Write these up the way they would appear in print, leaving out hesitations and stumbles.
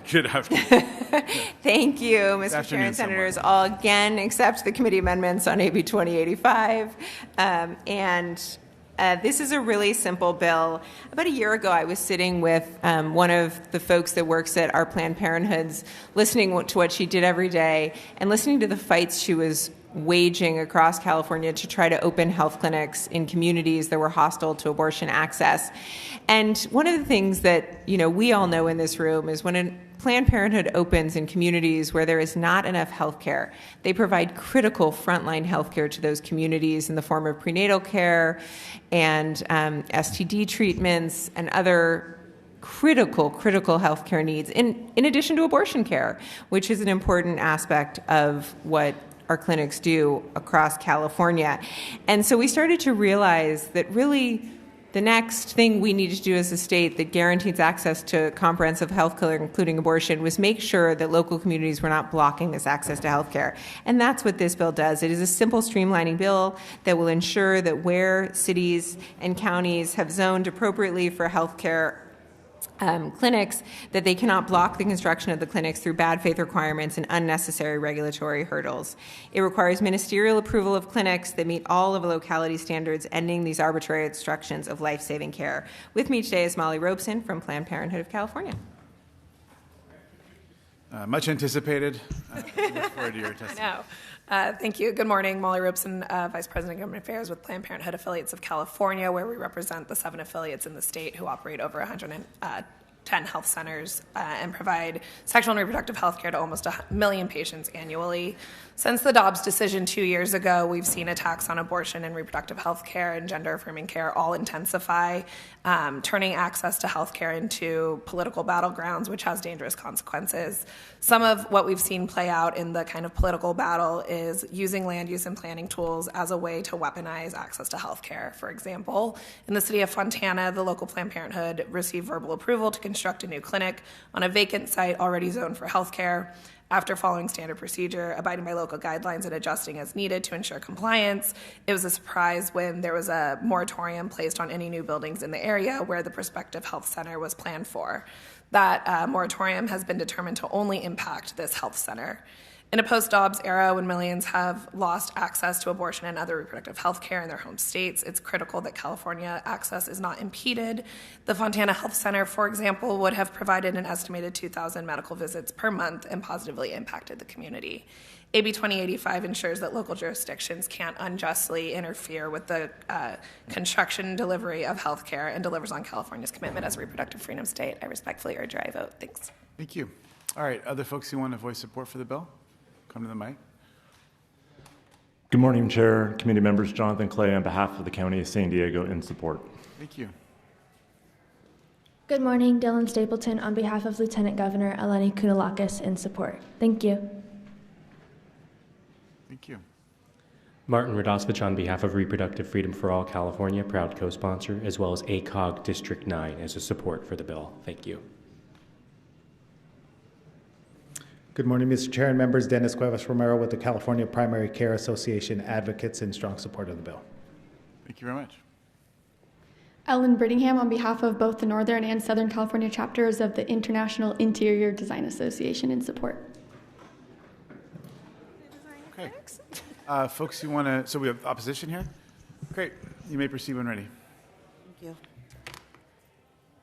Good afternoon. Thank you, Mr. Chair and Senators. I'll again accept the committee amendments on AB 2085. This is a really simple bill. About a year ago, I was sitting with one of the folks that works at our Planned Parenthoods, listening to what she did every day and listening to the fights she was waging across California to try to open health clinics in communities that were hostile to abortion access. And one of the things that, we all know in this room is when a Planned Parenthood opens in communities where there is not enough health care, they provide critical frontline health care to those communities in the form of prenatal care and STD treatments and other critical health care needs, in addition to abortion care, which is an important aspect of what our clinics do across California. And so we started to realize that really the next thing we needed to do as a state that guarantees access to comprehensive health care, including abortion, was make sure that local communities were not blocking this access to health care. And that's what this bill does. It is a simple streamlining bill that will ensure that where cities and counties have zoned appropriately for health care clinics, that they cannot block the construction of the clinics through bad faith requirements and unnecessary regulatory hurdles. It requires ministerial approval of clinics that meet all of the locality standards, ending these arbitrary obstructions of life-saving care. With me today is Molly Robeson from Planned Parenthood of California. Much anticipated. Look forward to your testimony. I know. Thank you. Good morning. Molly Robeson, Vice President of Government Affairs with Planned Parenthood Affiliates of California, where we represent the 7 affiliates in the state who operate over 110 health centers and provide sexual and reproductive health care to almost 1 million patients annually. Since the Dobbs decision 2 years ago, we've seen attacks on abortion and reproductive health care and gender-affirming care all intensify, turning access to health care into political battlegrounds, which has dangerous consequences. Some of what we've seen play out in the kind of political battle is using land use and planning tools as a way to weaponize access to health care. For example, in the city of Fontana, the local Planned Parenthood received verbal approval to construct a new clinic on a vacant site already zoned for health care. After following standard procedure, abiding by local guidelines and adjusting as needed to ensure compliance, it was a surprise when there was a moratorium placed on any new buildings in the area where the prospective health center was planned for. That moratorium has been determined to only impact this health center. In a post-Dobbs era, when millions have lost access to abortion and other reproductive health care in their home states, it's critical that California access is not impeded. The Fontana Health Center, for example, would have provided an estimated 2,000 medical visits per month and positively impacted the community. AB 2085 ensures that local jurisdictions can't unjustly interfere with the construction and delivery of health care and delivers on California's commitment as a reproductive freedom state. I respectfully urge your aye vote. Thanks. Thank you. All right, other folks who want to voice support for the bill? Come to the mic. Good morning, Chair, committee members. Jonathan Clay on behalf of the County of San Diego in support. Thank you. Good morning, Dylan Stapleton on behalf of Lieutenant Governor Eleni Kounalakis in support. Thank you. Thank you. Martin Radosvich on behalf of Reproductive Freedom for All California, proud co-sponsor, as well as ACOG District 9 as a support for the bill. Thank you. Good morning, Mr. Chair and members. Dennis Cuevas Romero with the California Primary Care Association, advocates in strong support of the bill. Thank you very much. Ellen Brittingham on behalf of both the Northern and Southern California chapters of the International Interior Design Association in support. Okay. Folks, you want to, so we have opposition here? Great. You may proceed when ready. Thank you.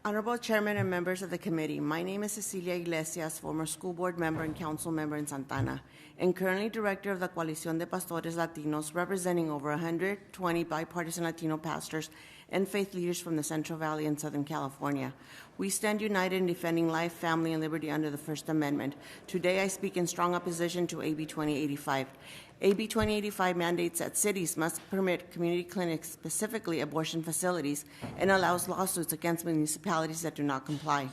Honorable Chairman and members of the committee, my name is Cecilia Iglesias, former school board member and council member in Santana, and currently director of the Coalición de Pastores Latinos, representing over 120 bipartisan Latino pastors and faith leaders from the Central Valley and Southern California. We stand united in defending life, family, and liberty under the First Amendment. Today, I speak in strong opposition to AB 2085. AB 2085 mandates that cities must permit community clinics, specifically abortion facilities, and allows lawsuits against municipalities that do not comply.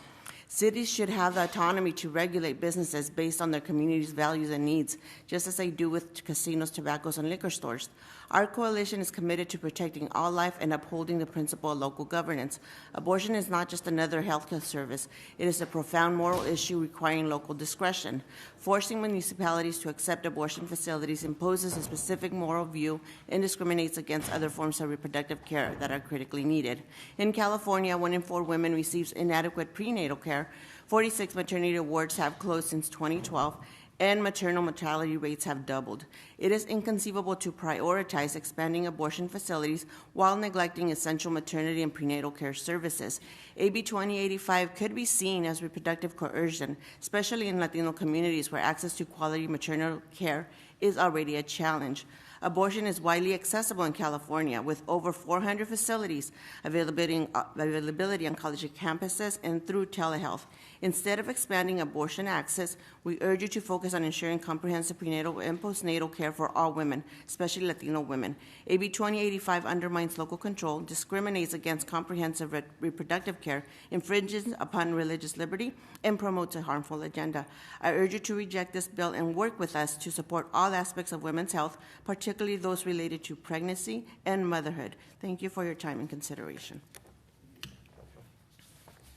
Cities should have the autonomy to regulate businesses based on their community's values and needs, just as they do with casinos, tobaccos, and liquor stores. Our coalition is committed to protecting all life and upholding the principle of local governance. Abortion is not just another healthcare service. It is a profound moral issue requiring local discretion. Forcing municipalities to accept abortion facilities imposes a specific moral view and discriminates against other forms of reproductive care that are critically needed. In California, 1 in 4 women receives inadequate prenatal care, 46 maternity wards have closed since 2012, and maternal mortality rates have doubled. It is inconceivable to prioritize expanding abortion facilities while neglecting essential maternity and prenatal care services. AB 2085 could be seen as reproductive coercion, especially in Latino communities where access to quality maternal care is already a challenge. Abortion is widely accessible in California with over 400 facilities, availability on college campuses, and through telehealth. Instead of expanding abortion access, we urge you to focus on ensuring comprehensive prenatal and postnatal care for all women, especially Latino women. AB 2085 undermines local control, discriminates against comprehensive reproductive care, infringes upon religious liberty, and promotes a harmful agenda. I urge you to reject this bill and work with us to support all aspects of women's health, particularly those related to pregnancy and motherhood. Thank you for your time and consideration.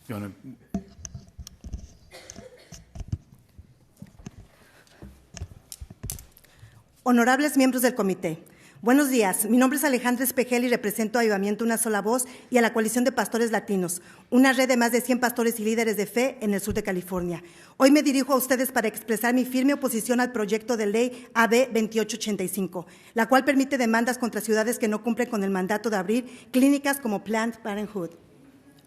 You want to? Honorables miembros del comité, buenos días. Mi nombre es Alejandra Espejel y represento a Avivamiento Una Sola Voz y a la Coalición de Pastores Latinos, una red de más de 100 pastores y líderes de fe en el sur de California. Hoy me dirijo a ustedes para expresar mi firme oposición al proyecto de ley AB 2885, la cual permite demandas contra ciudades que no cumplen con el mandato de abrir clínicas como Planned Parenthood.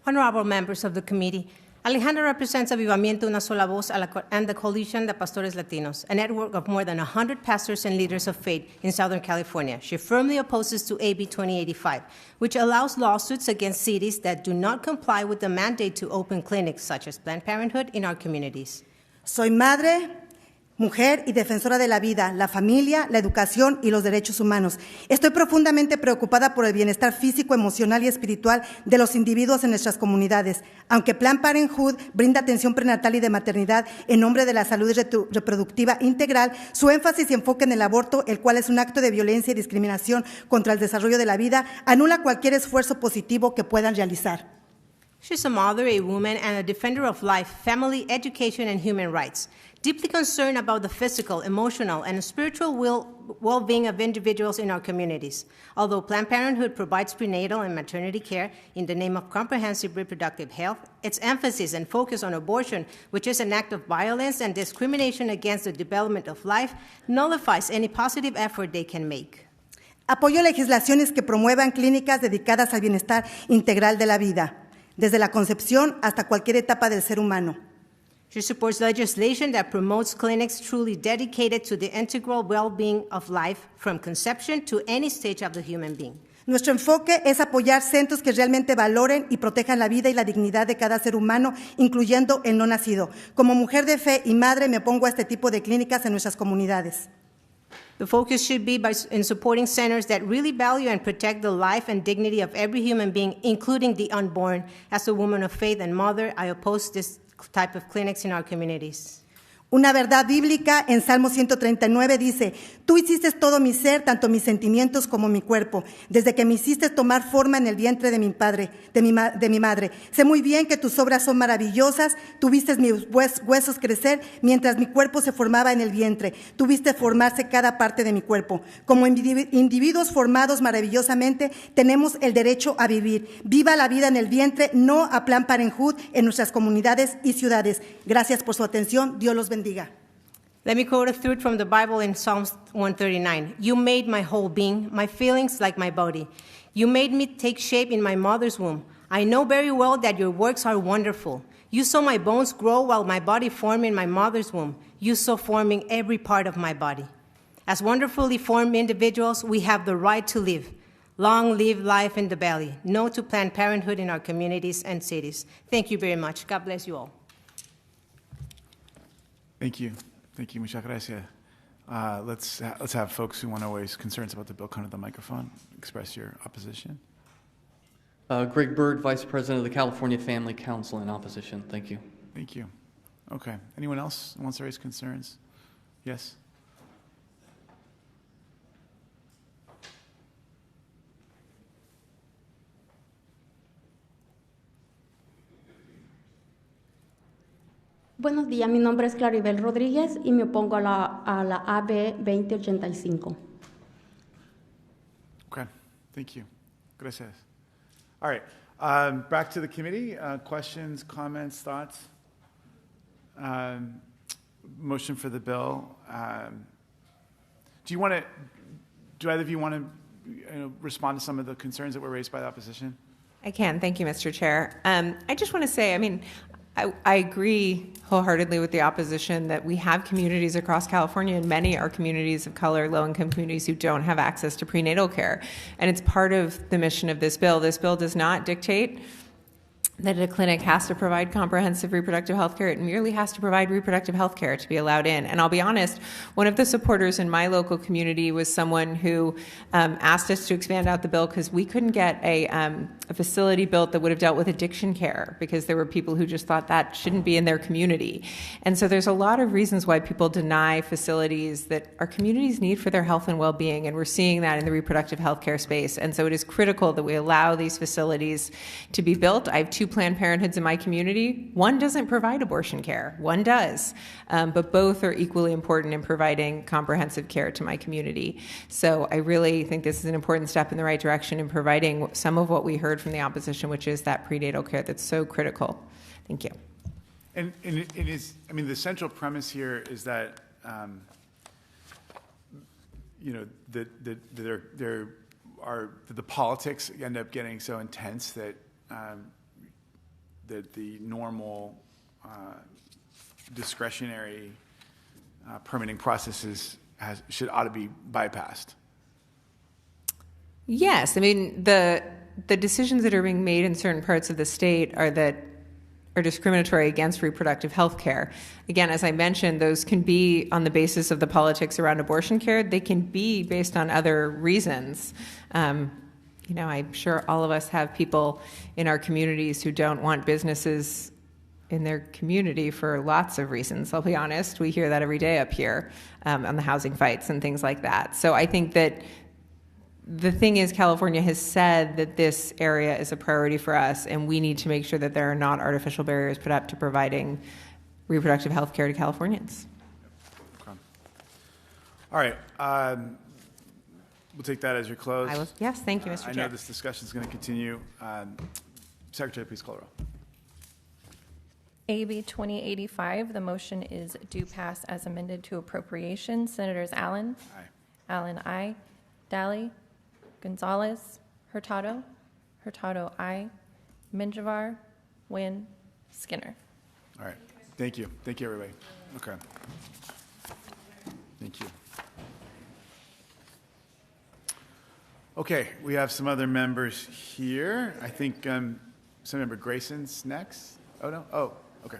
Honorable members of the committee, Alejandra represents Avivamiento Una Sola Voz and the Coalition de Pastores Latinos, a network of more than 100 pastors and leaders of faith in Southern California. She firmly opposes to AB 2085, which allows lawsuits against cities that do not comply with the mandate to open clinics such as Planned Parenthood in our communities. Soy madre, mujer y defensora de la vida, la familia, la educación y los derechos humanos. Estoy profundamente preocupada por el bienestar físico, emocional y espiritual de los individuos en nuestras comunidades. Aunque Planned Parenthood brinda atención prenatal y de maternidad en nombre de la salud reproductiva integral, su énfasis y enfoque en el aborto, el cual es un acto de violencia y discriminación contra el desarrollo de la vida, anula cualquier esfuerzo positivo que puedan realizar. She's a mother, a woman, and a defender of life, family, education, and human rights. Deeply concerned about the physical, emotional, and spiritual well-being of individuals in our communities. Although Planned Parenthood provides prenatal and maternity care in the name of comprehensive reproductive health, its emphasis and focus on abortion, which is an act of violence and discrimination against the development of life, nullifies any positive effort they can make. Apoyo legislaciones que promuevan clínicas dedicadas al bienestar integral de la vida, desde la concepción hasta cualquier etapa del ser humano. She supports legislation that promotes clinics truly dedicated to the integral well-being of life from conception to any stage of the human being. Nuestro enfoque es apoyar centros que realmente valoren y protejan la vida y la dignidad de cada ser humano, incluyendo el no nacido. Como mujer de fe y madre, me opongo a este tipo de clínicas en nuestras comunidades. The focus should be in supporting centers that really value and protect the life and dignity of every human being, including the unborn. As a woman of faith and mother, I oppose this type of clinics in our communities. Una verdad bíblica en Salmo 139 dice: Tú hiciste todo mi ser, tanto mis sentimientos como mi cuerpo, desde que me hiciste tomar forma en el vientre de mi padre, de mi madre. Sé muy bien que tus obras son maravillosas, tuviste mis huesos crecer mientras mi cuerpo se formaba en el vientre, tuviste formarse cada parte de mi cuerpo. Como individuos formados maravillosamente, tenemos el derecho a vivir. Viva la vida en el vientre, no a Planned Parenthood en nuestras comunidades y ciudades. Gracias por su atención. Dios los bendiga. Let me quote a third from the Bible in Psalms 139. You made my whole being, my feelings like my body. You made me take shape in my mother's womb. I know very well that your works are wonderful. You saw my bones grow while my body formed in my mother's womb. You saw forming every part of my body. As wonderfully formed individuals, we have the right to live. Long live life in the belly. No to Planned Parenthood in our communities and cities. Thank you very much. God bless you all. Thank you. Thank you. Muchas gracias. Let's have folks who want to raise concerns about the bill come to the microphone, express your opposition. Greg Bird, Vice President of the California Family Council, in opposition. Thank you. Thank you. Okay. Anyone else who wants to raise concerns? Yes? Buenos días, mi nombre es Claribel Rodríguez y me opongo a la AB 2085. Okay, thank you. Gracias. All right, back to the committee. Questions, comments, thoughts? Motion for the bill. Do either of you want to respond to some of the concerns that were raised by the opposition? I can. Thank you, Mr. Chair. I just want to say, I agree wholeheartedly with the opposition that we have communities across California, and many are communities of color, low-income communities who don't have access to prenatal care. And it's part of the mission of this bill. This bill does not dictate that a clinic has to provide comprehensive reproductive health care. It merely has to provide reproductive health care to be allowed in. And I'll be honest, one of the supporters in my local community was someone who asked us to expand out the bill because we couldn't get a facility built that would have dealt with addiction care because there were people who just thought that shouldn't be in their community. And so there's a lot of reasons why people deny facilities that our communities need for their health and well-being, and we're seeing that in the reproductive health care space. And so it is critical that we allow these facilities to be built. I have 2 Planned Parenthoods in my community. One doesn't provide abortion care. One does. But both are equally important in providing comprehensive care to my community. So I really think this is an important step in the right direction in providing some of what we heard from the opposition, which is that prenatal care that's so critical. Thank you. And it is, the central premise here is that, the politics end up getting so intense that that the normal discretionary permitting processes ought to be bypassed. Yes, the decisions that are being made in certain parts of the state are discriminatory against reproductive health care. Again, as I mentioned, those can be on the basis of the politics around abortion care. They can be based on other reasons. I'm sure all of us have people in our communities who don't want businesses in their community for lots of reasons. I'll be honest, we hear that every day up here on the housing fights and things like that. So I think that the thing is, California has said that this area is a priority for us, and we need to make sure that there are not artificial barriers put up to providing reproductive health care to Californians. Okay. All right. We'll take that as your close. Yes, thank you, Mr. Chair. I know this discussion is going to continue. Secretary, please call the roll. AB 2085, the motion is due pass as amended to appropriations. Senators Allen? Aye. Allen, aye. Daly? Gonzalez? Hurtado? Hurtado, aye. Menjivar? Nguyen? Skinner. All right. Thank you. Thank you, everybody. Okay. Thank you. Okay, we have some other members here. I think some member Grayson's next. Oh, no? Oh, okay.